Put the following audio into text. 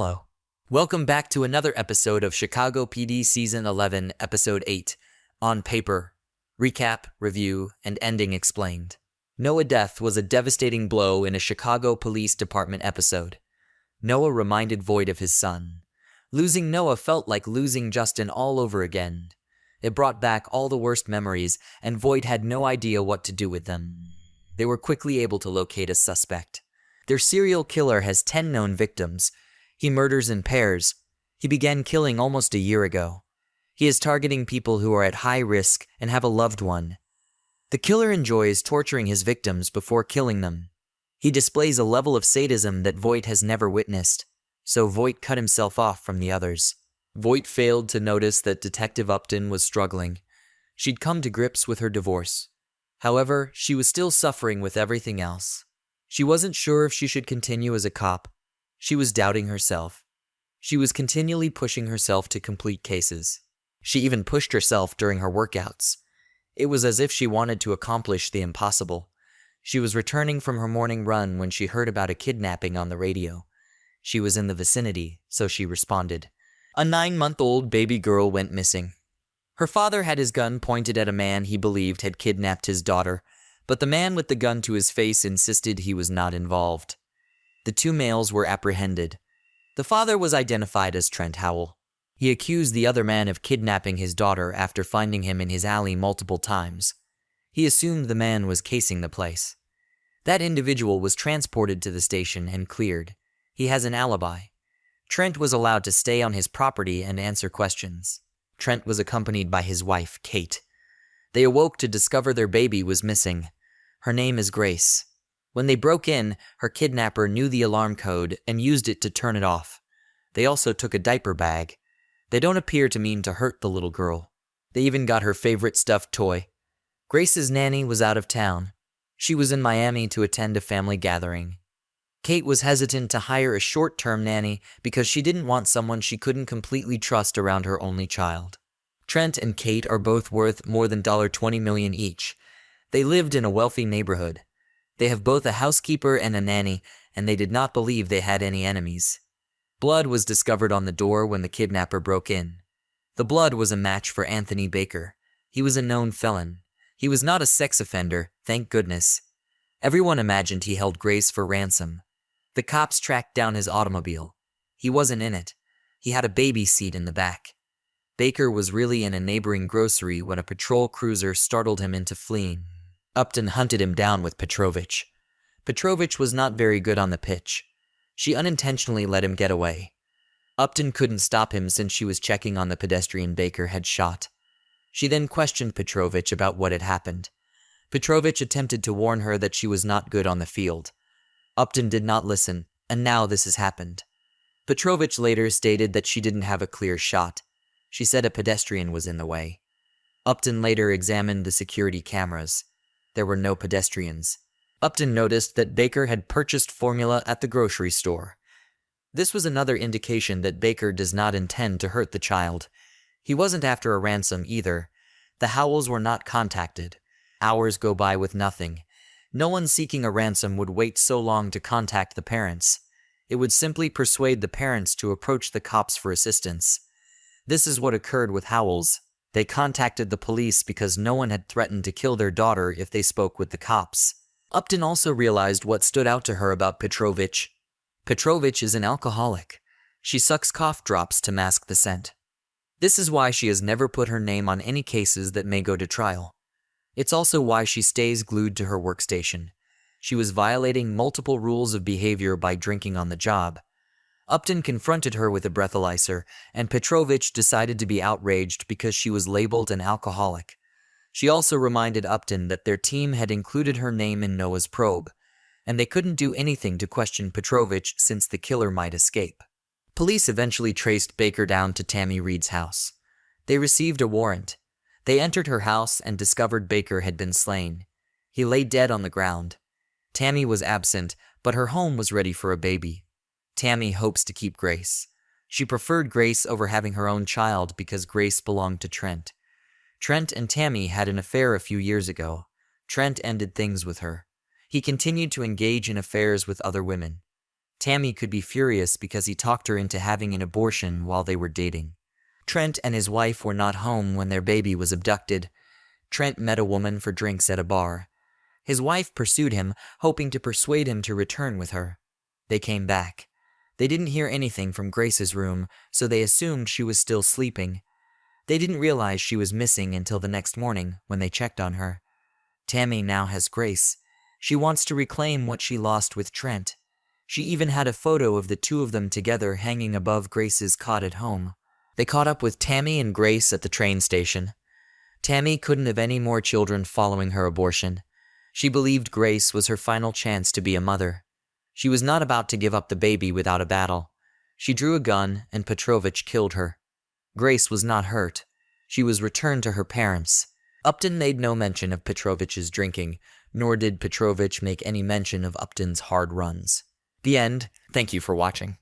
Hello. Welcome back to another episode of Chicago PD Season 11, Episode 8, On Paper, Recap, Review, and Ending Explained. Noah death was a devastating blow in a Chicago Police Department episode. Noah reminded Voight of his son. Losing Noah felt like losing Justin all over again. It brought back all the worst memories, and Voight had no idea what to do with them. They were quickly able to locate a suspect. Their serial killer has 10 known victims. He murders in pairs. He began killing almost a year ago. He is targeting people who are at high risk and have a loved one. The killer enjoys torturing his victims before killing them. He displays a level of sadism that Voight has never witnessed, so Voight cut himself off from the others. Voight failed to notice that Detective Upton was struggling. She'd come to grips with her divorce. However, she was still suffering with everything else. She wasn't sure if she should continue as a cop. She was doubting herself. She was continually pushing herself to complete cases. She even pushed herself during her workouts. It was as if she wanted to accomplish the impossible. She was returning from her morning run when she heard about a kidnapping on the radio. She was in the vicinity, so she responded. A 9-month-old baby girl went missing. Her father had his gun pointed at a man he believed had kidnapped his daughter, but the man with the gun to his face insisted he was not involved. The two males were apprehended. The father was identified as Trent Howell. He accused the other man of kidnapping his daughter after finding him in his alley multiple times. He assumed the man was casing the place. That individual was transported to the station and cleared. He has an alibi. Trent was allowed to stay on his property and answer questions. Trent was accompanied by his wife, Kate. They awoke to discover their baby was missing. Her name is Grace. When they broke in, her kidnapper knew the alarm code and used it to turn it off. They also took a diaper bag. They don't appear to mean to hurt the little girl. They even got her favorite stuffed toy. Grace's nanny was out of town. She was in Miami to attend a family gathering. Kate was hesitant to hire a short-term nanny because she didn't want someone she couldn't completely trust around her only child. Trent and Kate are both worth more than $20 million each. They lived in a wealthy neighborhood. They have both a housekeeper and a nanny, and they did not believe they had any enemies. Blood was discovered on the door when the kidnapper broke in. The blood was a match for Anthony Baker. He was a known felon. He was not a sex offender, thank goodness. Everyone imagined he held Grace for ransom. The cops tracked down his automobile. He wasn't in it. He had a baby seat in the back. Baker was really in a neighboring grocery when a patrol cruiser startled him into fleeing. Upton hunted him down with Petrovich. Petrovich was not very good on the pitch. She unintentionally let him get away. Upton couldn't stop him since she was checking on the pedestrian Baker had shot. She then questioned Petrovich about what had happened. Petrovich attempted to warn her that she was not good on the field. Upton did not listen, and now this has happened. Petrovich later stated that she didn't have a clear shot. She said a pedestrian was in the way. Upton later examined the security cameras. There were no pedestrians. Upton noticed that Baker had purchased formula at the grocery store. This was another indication that Baker does not intend to hurt the child. He wasn't after a ransom either. The Howells were not contacted. Hours go by with nothing. No one seeking a ransom would wait so long to contact the parents. It would simply persuade the parents to approach the cops for assistance. This is what occurred with Howells. They contacted the police because no one had threatened to kill their daughter if they spoke with the cops. Upton also realized what stood out to her about Petrovich. Petrovich is an alcoholic. She sucks cough drops to mask the scent. This is why she has never put her name on any cases that may go to trial. It's also why she stays glued to her workstation. She was violating multiple rules of behavior by drinking on the job. Upton confronted her with a breathalyzer, and Petrovich decided to be outraged because she was labeled an alcoholic. She also reminded Upton that their team had included her name in Noah's probe, and they couldn't do anything to question Petrovich since the killer might escape. Police eventually traced Baker down to Tammy Reed's house. They received a warrant. They entered her house and discovered Baker had been slain. He lay dead on the ground. Tammy was absent, but her home was ready for a baby. Tammy hopes to keep Grace. She preferred Grace over having her own child because Grace belonged to Trent. Trent and Tammy had an affair a few years ago. Trent ended things with her. He continued to engage in affairs with other women. Tammy could be furious because he talked her into having an abortion while they were dating. Trent and his wife were not home when their baby was abducted. Trent met a woman for drinks at a bar. His wife pursued him, hoping to persuade him to return with her. They came back. They didn't hear anything from Grace's room, so they assumed she was still sleeping. They didn't realize she was missing until the next morning when they checked on her. Tammy now has Grace. She wants to reclaim what she lost with Trent. She even had a photo of the two of them together hanging above Grace's cot at home. They caught up with Tammy and Grace at the train station. Tammy couldn't have any more children following her abortion. She believed Grace was her final chance to be a mother. She was not about to give up the baby without a battle. She drew a gun and Petrovich killed her. Grace was not hurt. She was returned to her parents. Upton made no mention of Petrovich's drinking, nor did Petrovich make any mention of Upton's hard runs. The end. Thank you for watching.